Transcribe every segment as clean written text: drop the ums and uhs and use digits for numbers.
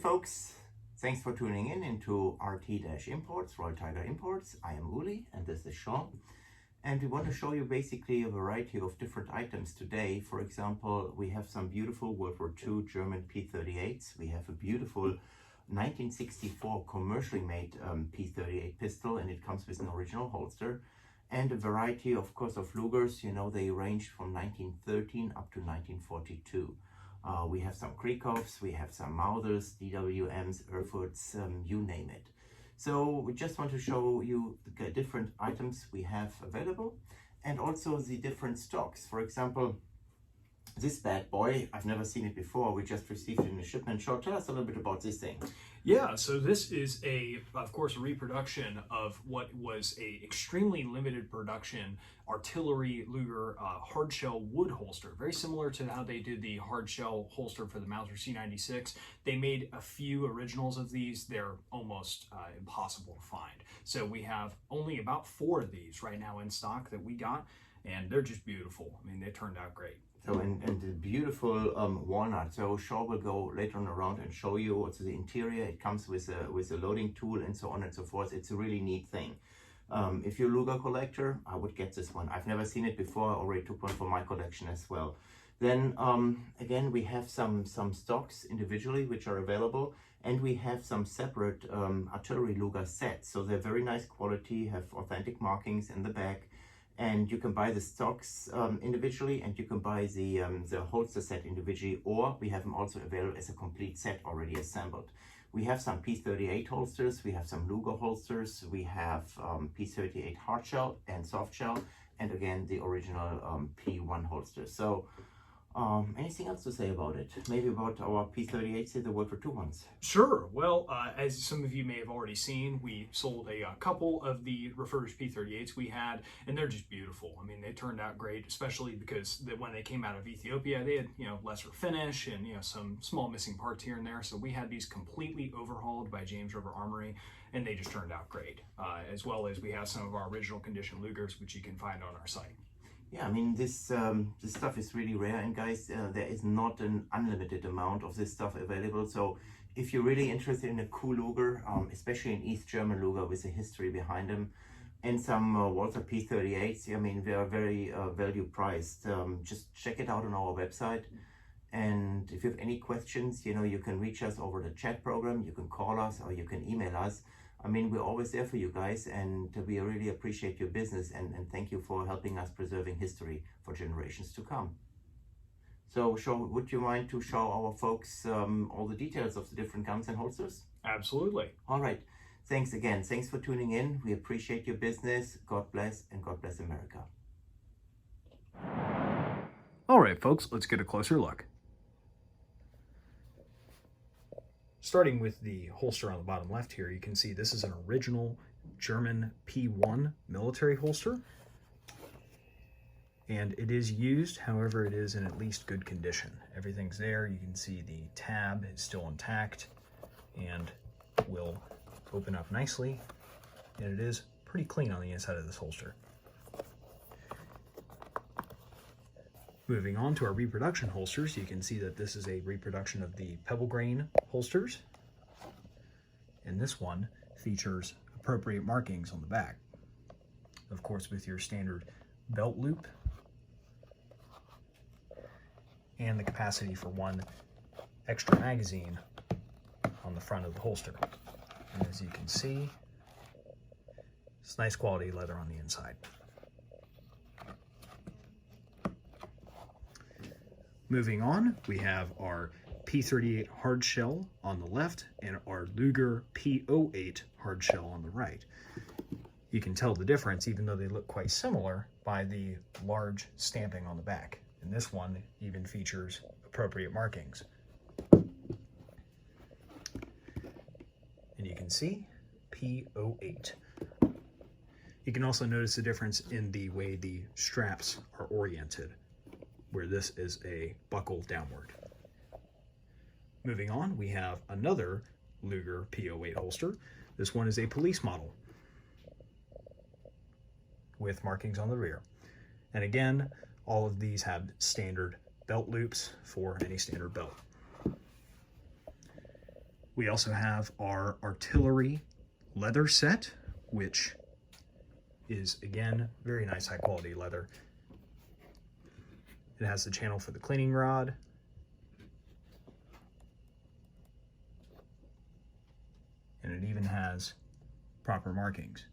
folks, thanks for tuning in into RT-Imports, Royal Tiger Imports. I am Uli and this is Sean. And we want to show you basically a variety of different items today. For example, we have some beautiful World War II German P38s. We have a beautiful 1964 commercially made P38 pistol, and it comes with an original holster. And a variety, of course, of Lugers. You know, they range from 1913 up to 1942. We have some Krikovs, we have some Mauthers, DWMs, Erfurts, you name it. So we just want to show you the different items we have available and also the different stocks. For example, this bad boy, I've never seen it before. We just received it in a shipment. Sean, tell us a little bit about this thing. Yeah, so this is of course, a reproduction of what was a extremely limited production artillery Luger hardshell wood holster. Very similar to how they did the hardshell holster for the Mauser C96. They made a few originals of these. They're almost impossible to find. So we have only about 4 of these right now in stock that we got, and they're just beautiful. I mean, they turned out great. So, and the beautiful walnut. So Shaw will go later on around and show you what's the interior. It comes with a loading tool and so on and so forth. It's a really neat thing. If you're a Luger collector, I would get this one. I've never seen it before. I already took one for my collection as well. Then again, we have some stocks individually which are available, and we have some separate artillery Luger sets. So they're very nice quality, have authentic markings in the back. And you can buy the stocks individually, and you can buy the holster set individually, or we have them also available as a complete set already assembled. We have some P38 holsters, we have some Luger holsters, we have P38 hardshell and softshell, and again the original P1 holster. So anything else to say about it? Maybe about our P38s, the World War II ones? Sure. Well, as some of you may have already seen, we sold a couple of the refurbished P38s we had, and they're just beautiful. I mean, they turned out great, especially because when they came out of Ethiopia, they had, lesser finish and, some small missing parts here and there. So we had these completely overhauled by James River Armory, and they just turned out great. As well as we have some of our original condition Lugers, which you can find on our site. Yeah, I mean, this stuff is really rare, and guys, there is not an unlimited amount of this stuff available. So if you're really interested in a cool Luger, especially an East German Luger with a history behind them, and some Walther P38s, I mean, they are very value priced. Just check it out on our website. And if you have any questions, you can reach us over the chat program, you can call us, or you can email us. I mean, we're always there for you guys, and we really appreciate your business, and thank you for helping us preserving history for generations to come. So, would you mind to show our folks all the details of the different guns and holsters? Absolutely. All right. Thanks again. Thanks for tuning in. We appreciate your business. God bless, and God bless America. All right, folks, let's get a closer look. Starting with the holster on the bottom left here, you can see this is an original German P1 military holster. And it is used, however, it is in at least good condition. Everything's there. You can see the tab is still intact and will open up nicely. And it is pretty clean on the inside of this holster. Moving on to our reproduction holsters, you can see that this is a reproduction of the pebble grain holsters. And this one features appropriate markings on the back. Of course, with your standard belt loop and the capacity for 1 extra magazine on the front of the holster. And as you can see, it's nice quality leather on the inside. Moving on, we have our P38 hardshell on the left and our Luger P08 hardshell on the right. You can tell the difference, even though they look quite similar, by the large stamping on the back. And this one even features appropriate markings. And you can see P08. You can also notice the difference in the way the straps are oriented, where this is a buckle downward. Moving on, we have another Luger P08 holster. This one is a police model with markings on the rear. And again, all of these have standard belt loops for any standard belt. We also have our artillery leather set, which is, again, very nice high quality leather. It has the channel for the cleaning rod. And it even has proper markings.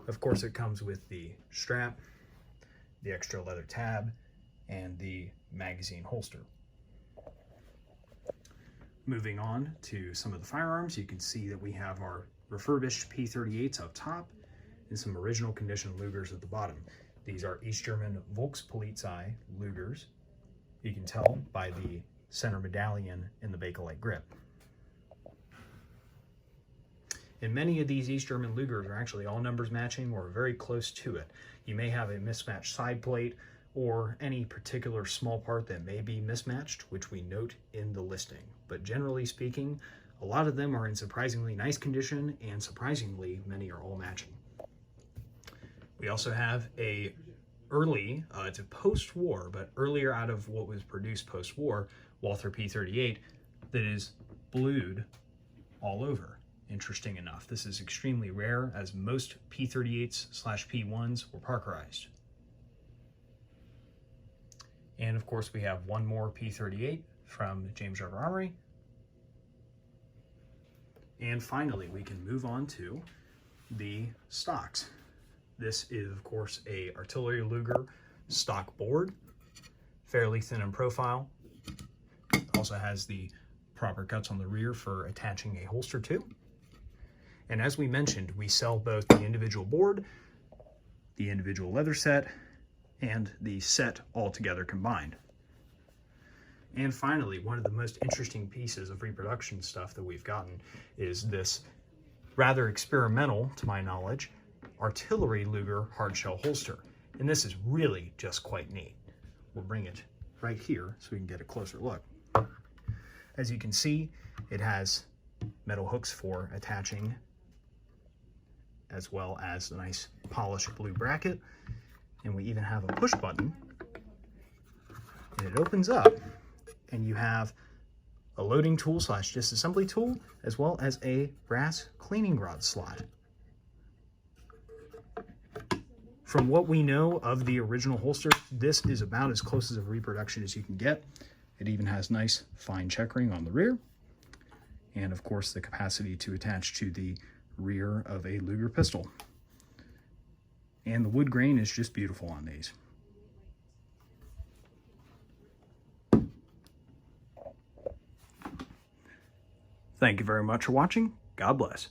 Of course, it comes with the strap, the extra leather tab, and the magazine holster. Moving on to some of the firearms, you can see that we have our refurbished P38s up top and some original condition Lugers at the bottom. These are East German Volkspolizei Lugers. You can tell by the center medallion in the Bakelite grip. And many of these East German Lugers are actually all numbers matching or very close to it. You may have a mismatched side plate or any particular small part that may be mismatched, which we note in the listing. But generally speaking, a lot of them are in surprisingly nice condition, and surprisingly, many are all matching. We also have a early, it's a post-war, but earlier out of what was produced post-war, Walther P38 that is blued all over. Interesting enough, this is extremely rare, as most P38s/P1s were Parkerized. And of course, we have one more P38 from James River Armory. And finally, we can move on to the stocks. This is, of course, a artillery Luger stock board, fairly thin in profile. Also has the proper cuts on the rear for attaching a holster to. And as we mentioned, we sell both the individual board, the individual leather set, and the set all together combined. And finally, one of the most interesting pieces of reproduction stuff that we've gotten is this rather experimental, to my knowledge, artillery Luger hardshell holster. And this is really just quite neat. We'll bring it right here so we can get a closer look. As you can see, it has metal hooks for attaching, as well as a nice polished blue bracket. And we even have a push button, and it opens up, and you have a loading tool / disassembly tool, as well as a brass cleaning rod slot. From what we know of the original holster, this is about as close as a reproduction as you can get. It even has nice fine checkering on the rear, and of course the capacity to attach to the rear of a Luger pistol. And the wood grain is just beautiful on these. Thank you very much for watching. God bless.